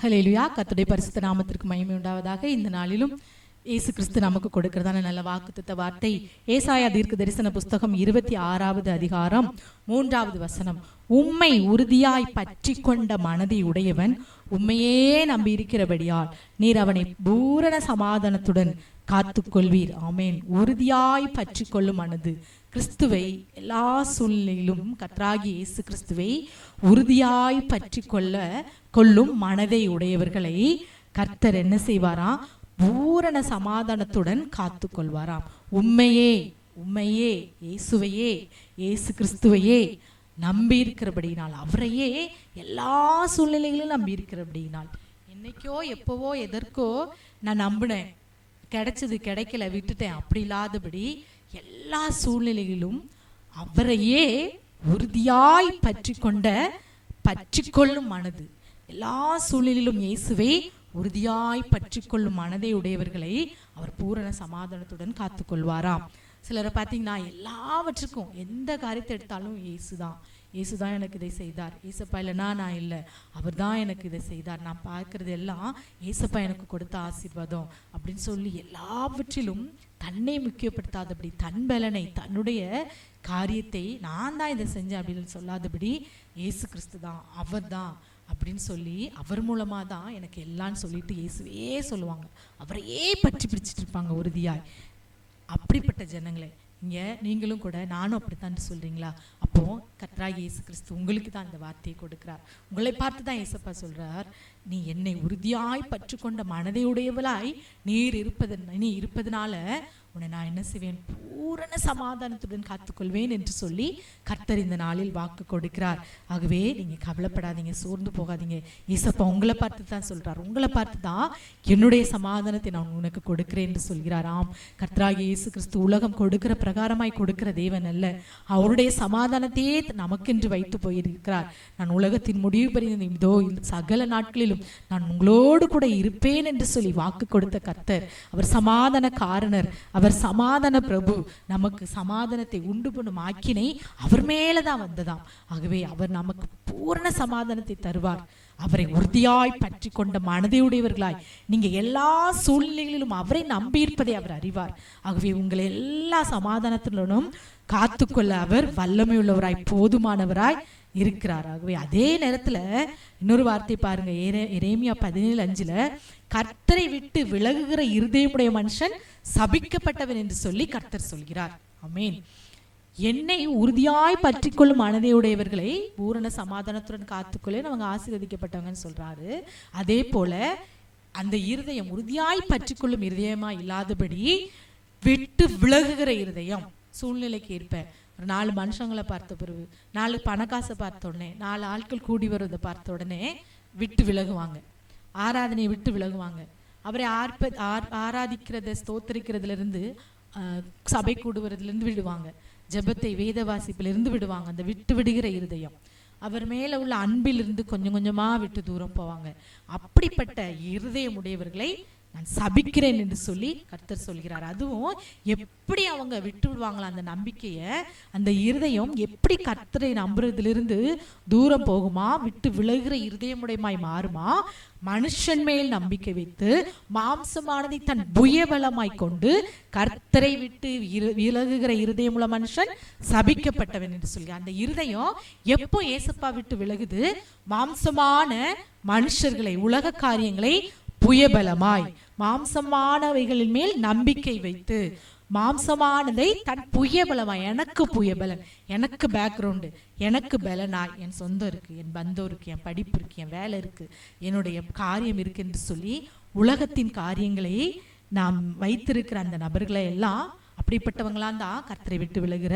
ஹல்லேலூயா. கர்த்தருடைய பரிசுத்த நாமத்திற்கு மகிமை உண்டாவதாக. இந்த நாளிலும் இயேசு கிறிஸ்து நமக்கு கொடுக்கிறதான நல்ல வாக்குத்தத்த வார்த்தை ஏசாயா தீர்க்க தரிசன புஸ்தகம் 26வது அதிகாரம் 3வது வசனம். உம்மை உறுதியாய் பற்றி கொண்ட மனதை உடையவன் உம்மையே நம்பி இருக்கிறபடியால் நீர் அவனை பூரண சமாதானத்துடன் காத்துக்கொள்வீர். ஆமேன். உறுதியாய் பற்றி கொள்ளும் மனது கிறிஸ்துவை எல்லா சூழ்நிலையிலும் கர்த்தராகிய இயேசு கிறிஸ்துவை உறுதியாய் பற்றி கொள்ளும் மனதை உடையவர்களை கர்த்தர் என்ன செய்வாராம்? பூரண சமாதானத்துடன் காத்து கொள்வாராம். உண்மையே இயேசுவையே, இயேசு கிறிஸ்துவையே நம்பி இருக்கிறபடினால், அவரையே எல்லா சூழ்நிலைகளிலும் நம்பி இருக்கிறபடினால், என்னைக்கோ எப்பவோ எதற்கோ நான் நம்பினேன், கிடைச்சது கிடைக்கல விட்டுட்டேன், அப்படி இல்லாதபடி எல்லா சூழ்நிலைகளிலும் அவரையே உறுதியாய் பற்றி கொள்ளும் மனது, எல்லா சூழ்நிலையிலும் இயேசுவை உறுதியாய் பற்றி கொள்ளும் மனதை உடையவர்களை அவர் பூரண சமாதானத்துடன் காத்து கொள்வாராம். சிலரை பார்த்தீங்கன்னா எல்லாவற்றுக்கும் எந்த காரியத்தை எடுத்தாலும் இயேசுதான் எனக்கு இதை செய்தார், ஏசப்பா இல்லைனா நான் இல்லை, அவர் தான் எனக்கு இதை செய்தார், நான் பார்க்கறது எல்லாம் ஏசப்பா எனக்கு கொடுத்த ஆசீர்வாதம் அப்படின்னு சொல்லி எல்லாவற்றிலும் தன்னை முக்கியப்படுத்தாதபடி, தன் பலனை, தன்னுடைய காரியத்தை நான் தான் இதை செஞ்சேன் அப்படின்னு சொல்லாதபடி இயேசு கிறிஸ்து தான், அவர் தான் அப்படின்னு சொல்லி அவர் மூலமாக தான் எனக்கு எல்லான்னு சொல்லிட்டு இயேசுவே சொல்லுவாங்க. அவரையே பற்றி பிடிச்சிட்டு இருப்பாங்க உறுதியாய். அப்படிப்பட்ட ஜனங்களை இங்கே நீங்களும் கூட நானும் அப்படித்தான் சொல்கிறீங்களா? அப்போது கர்த்தராகிய இயேசு கிறிஸ்து உங்களுக்கு தான் இந்த வார்த்தையை கொடுக்கிறார். உங்களை பார்த்து தான் இயேசப்பா சொல்கிறார், நீ என்னை உறுதியாய் பற்றி கொண்ட மனதையுடையவளாய் நீ இருப்பதனால உன்னை நான் என்ன செய்வேன்? பூரண சமாதானத்துடன் காத்துக்கொள்வேன் என்று சொல்லி கர்த்தர் இந்த நாளில் வாக்கு கொடுக்கிறார். ஆகவே நீங்கள் கவலைப்படாதீங்க, சோர்ந்து போகாதீங்க. இயேசப்பா உங்களை பார்த்து தான் சொல்கிறார், உங்களை பார்த்து தான் என்னுடைய சமாதானத்தை நான் உனக்கு கொடுக்கிறேன் என்று சொல்கிறார். ஆம், கர்த்தராகிய இயேசு கிறிஸ்து உலகம் கொடுக்கிற பிரகாரமாய் கொடுக்கிற தேவன் அல்ல, அவருடைய சமாதானத்தையே நமக்கென்று வைத்து போயிருக்கிறார். நான் உலகத்தின் முடிவு பறிந்த இதோ சகல நாட்களிலும் நான் உங்களோடு கூட இருப்பேன் என்று சொல்லி வாக்கு கொடுத்த கர்த்தர், அவர் சமாதான காரணர், அவர் சமாதான பிரபு. நமக்கு சமாதானத்தை உண்டு பண்ணும் ஆக்கினை அவர் மேலதான் வந்ததாம். ஆகவே அவர் நமக்கு பூரண சமாதானத்தை தருவார். அவரை உறுதியாய் பற்றி கொண்ட மனதையுடையவர்களாய் நீங்க எல்லா சூழ்நிலைகளிலும் அவரை நம்பி இருப்பதை அவர் அறிவார். ஆகவே உங்களை எல்லா சமாதானத்திலும் காத்துக்கொள்ள அவர் வல்லமை உள்ளவராய் போதுமானவராய் இருக்கிறார். ஆகவே அதே நேரத்துல இன்னொரு வார்த்தை பாருங்க, எரேமியா 17:5 கர்த்தரை விட்டு விலகுகிற இருதயமுடைய மனுஷன் சபிக்கப்பட்டவன் என்று சொல்லி கர்த்தர் சொல்கிறார். ஆமென். என்னை உறுதியாய் பற்றி கொள்ளும் மனதையுடையவர்களை பூரண சமாதானத்துடன் காத்துக்கொள்ள அவங்க ஆசீர்வதிக்கப்பட்டவங்கன்னு சொல்றாரு. அதே போல அந்த இருதயம் உறுதியாய் பற்றி கொள்ளும் இருதயமா இல்லாதபடி விட்டு விலகுகிற இருதயம், சூழ்நிலைக்கு ஏற்ப ஒரு 4 மனுஷங்களை பார்த்த பிறகு, 4 பணக்காசை பார்த்த உடனே, 4 ஆட்கள் கூடி வருவதை பார்த்த உடனே விட்டு விலகுவாங்க, ஆராதனையை விட்டு விலகுவாங்க, அவரை ஆராதிக்கிறத ஸ்தோத்தரிக்கிறதுல இருந்து சபை கூடுவதிலிருந்து விடுவாங்க, ஜெபத்தை வேத வாசிப்பிலிருந்து விடுவாங்க. அந்த விட்டு விடுகிற இருதயம், அவர் மேல உள்ள அன்பிலிருந்து கொஞ்சம் கொஞ்சமா விட்டு தூரம் போவாங்க. அப்படிப்பட்ட இருதயம் உடையவர்களை நான் சபிக்கிறேன் என்று சொல்லி கர்த்தர் சொல்கிறார். அதுவும் எப்படி அவங்க விட்டு விடுவாங்களா அந்த நம்பிக்கைய, அந்த இருதயம் எப்படி கர்த்தரை நம்புறதிலிருந்து தூரம் போகுமா, விட்டு விலகுகிற இருதயமுடையமாய் மாறுமா, மனுஷன் மேல் நம்பிக்கை வைத்து மாம்சமானதை தன் புயபலமாய் கொண்டு கர்த்தரை விட்டு விலகுகிற இருதயமுள்ள மனுஷன் சபிக்கப்பட்டவன் என்று சொல்லி, அந்த இருதயம் எப்போ ஏசப்பா விட்டு விலகுது? மாம்சமான மனுஷர்களை, உலக காரியங்களை புயபலமாய் மாம்சமானவைகளின் மேல் நம்பிக்கை வைத்து, மாம்சமானதை தன் புயபலமாய், எனக்கு புயபலன், எனக்கு பேக்ரவுண்டு, எனக்கு பலனாய், என் சொந்தம் இருக்கு, என் பந்தம் இருக்கு, என் படிப்பு இருக்கு, என் வேலை இருக்கு, என்னுடைய காரியம் இருக்கு என்று சொல்லி உலகத்தின் காரியங்களை நாம் வைத்திருக்கிற அந்த நபர்களை எல்லாம் அப்படிப்பட்டவங்களாம் தான் கர்த்தரை விட்டு விலகுகிற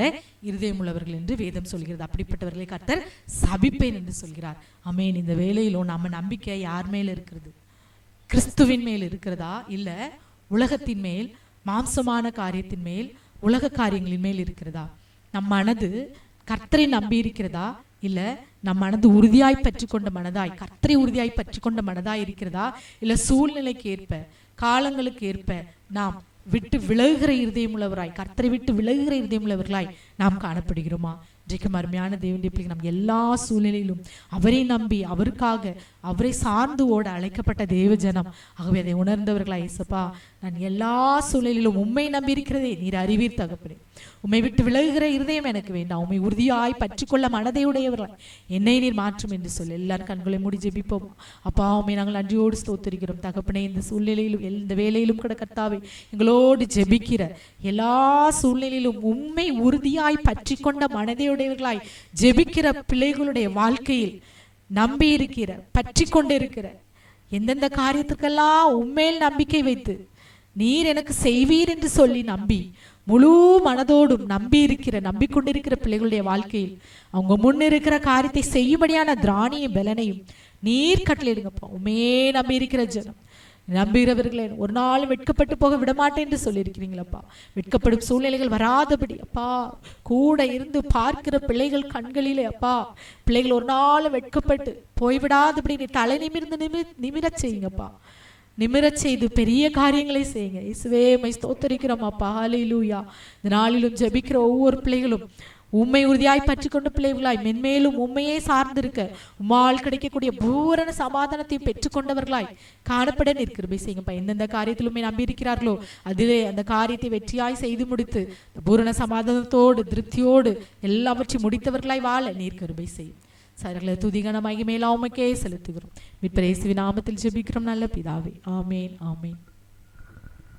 இருதயம் உள்ளவர்கள் என்று வேதம் சொல்கிறது. அப்படிப்பட்டவர்களை கர்த்தர் சபிப்பேன் என்று சொல்கிறார். ஆமென். இந்த வேளையிலும் நம்ம நம்பிக்கை யார் மேல இருக்கிறது? கிறிஸ்துவின் மேல் இருக்கிறதா, இல்ல உலகத்தின் மேல், மாம்சமான காரியத்தின் மேல், உலக காரியங்களின் மேல் இருக்கிறதா? நம் மனது கர்த்தரை நம்பி இருக்கிறதா, இல்ல நம் மனது உறுதியாய் பற்றி கொண்ட மனதாய், கர்த்தரை உறுதியாய் பற்றி கொண்ட மனதாய் இருக்கிறதா, இல்ல சூழ்நிலைக்கு ஏற்ப, காலங்களுக்கு ஏற்ப நாம் விட்டு விலகுகிற இருதயம் உள்ளவராய், கர்த்தரை விட்டு விலகுகிற இருதயம் உள்ளவர்களாய் நாம் காணப்படுகிறோமா? இன்றைக்கு அருமையான தேவனுடைய பிள்ளைகள், நம் எல்லா சூழ்நிலையிலும் அவரை நம்பி அவருக்காக அவரை சார்ந்து ஓட அழைக்கப்பட்ட தேவ ஜனம். ஆகவே அதை உணர்ந்தவர்களா, இயேசப்பா நான் எல்லா சூழலிலும் உம்மை நம்பி இருக்கிறதே, நீர் அறிவீர் தகப்பனே. உம்மை விட்டு விலகுகிற இருதயம் எனக்கு வேண்டாம், உம்மை உறுதியாய் பற்றிக்கொள்ள மனதை உடையவர்களாய் என்னை நீர் மாற்றும் என்று சொல்லி எல்லாரும் கண்களை மூடி ஜெபிப்போம். அப்பா, உம்மை நாங்கள் நன்றியோடு ஸ்தோத்திரிக்கிறோம் தகப்பனே. இந்த சூழ்நிலையிலும் இந்த வேலையிலும் கூட கர்த்தாவே எங்களோடு ஜெபிக்கிற எல்லா சூழ்நிலையிலும் உம்மை உறுதியாய் பற்றி கொண்ட மனதையுடையவர்களாய் ஜெபிக்கிற பிள்ளைகளுடைய வாழ்க்கையில் நம்பி இருக்கிற, பற்றி கொண்டு இருக்கிற, எந்தெந்த காரியத்துக்கெல்லாம் உண்மையில் நம்பிக்கை வைத்து நீர் எனக்கு செய்வீர் என்று சொல்லி நம்பி முழு மனதோடும் நம்பிக்கொண்டிருக்கிற பிள்ளைகளுடைய வாழ்க்கையில் அவங்க முன்னிருக்கிற காரியத்தை செய்யும்படியான திராணியும் பலனையும் நீர் கட்டளையிடுங்கப்பா. உண்மையே நம்பி இருக்கிற ஜனம், நம்புகிறவர்களே ஒரு நாள் வெட்கப்பட்டு போக விடமாட்டேன் என்று சொல்லியிருக்கிறீங்களப்பா. வெட்கப்படும் சூழ்நிலைகள் வராதபடி அப்பா கூட இருந்து பார்க்கிற பிள்ளைகள் கண்களிலே அப்பா பிள்ளைகள் ஒரு நாள் வெட்கப்பட்டு போய்விடாதபடி நீ தலை நிமிரச் செய்யுங்கப்பா. நிமிரச் செய்து பெரிய காரியங்களை செய்யுங்க. இயேசுவே உம்மை ஸ்தோத்திரிக்கிறோம் அப்பா. ஹல்லேலூயா. இந்த நாளிலும் ஜெபிக்கிற ஒவ்வொரு பிள்ளைகளும் உம்மை உறுதியாய் பற்றி கொண்ட பிள்ளைகளாய் மென்மேலும் உண்மையே சார்ந்திருக்க உம்மால் கிடைக்கக்கூடிய பூரண சமாதானத்தையும் பெற்றுக்கொண்டவர்களாய் காணப்பட நிற்கிருபை செய்யுங்கப்பா. எந்தெந்த காரியத்திலுமே நம்பி இருக்கிறார்களோ அதிலே அந்த காரியத்தை வெற்றியாய் செய்து முடித்து பூரண சமாதானத்தோடு திருப்தியோடு எல்லாவற்றையும் முடித்தவர்களாய் வாழ நீர் கிருபை செய்யும். சகல துதிகன மகிமையெல்லாம் உமக்கே செலுத்துகிறோம். மீட்பர் இயேசுவின் நாமத்தில் ஜெபிக்கிறோம் நல்ல பிதாவே. ஆமேன், ஆமேன்.